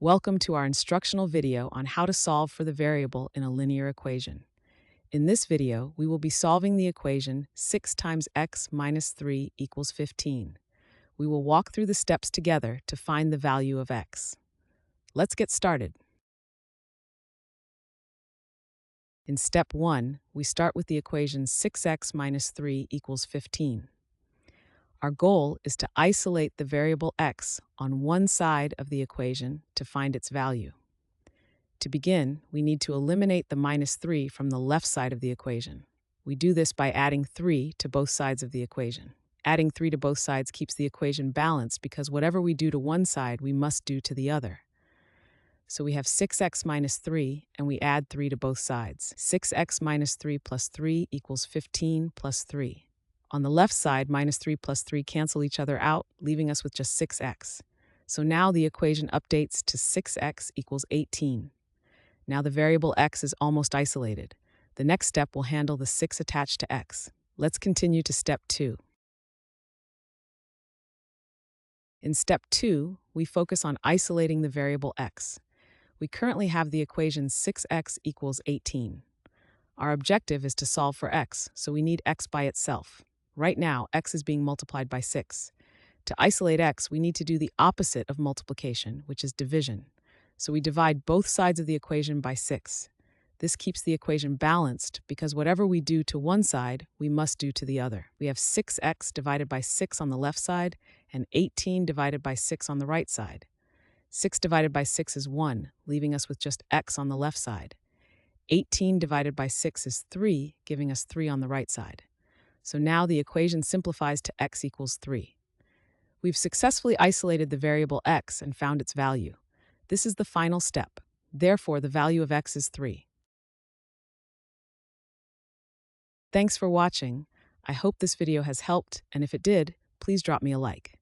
Welcome to our instructional video on how to solve for the variable in a linear equation. In this video, we will be solving the equation 6 times x minus 3 equals 15. We will walk through the steps together to find the value of x. Let's get started. In step 1, we start with the equation 6x minus 3 equals 15. Our goal is to isolate the variable x on one side of the equation to find its value. To begin, we need to eliminate the minus 3 from the left side of the equation. We do this by adding 3 to both sides of the equation. Adding 3 to both sides keeps the equation balanced because whatever we do to one side, we must do to the other. So we have 6x minus 3, and we add 3 to both sides. 6x minus 3 plus 3 equals 15 plus 3. On the left side, minus 3 plus 3 cancel each other out, leaving us with just 6x. So now the equation updates to 6x equals 18. Now the variable x is almost isolated. The next step will handle the 6 attached to x. Let's continue to step 2. In step 2, we focus on isolating the variable x. We currently have the equation 6x equals 18. Our objective is to solve for x, so we need x by itself. Right now, x is being multiplied by 6. To isolate x, we need to do the opposite of multiplication, which is division. So we divide both sides of the equation by 6. This keeps the equation balanced because whatever we do to one side, we must do to the other. We have 6x divided by 6 on the left side and 18 divided by 6 on the right side. 6 divided by 6 is 1, leaving us with just x on the left side. 18 divided by 6 is 3, giving us 3 on the right side. So now the equation simplifies to x equals 3. We've successfully isolated the variable x and found its value. This is the final step. Therefore, the value of x is 3. Thanks for watching. I hope this video has helped, and if it did, please drop me a like.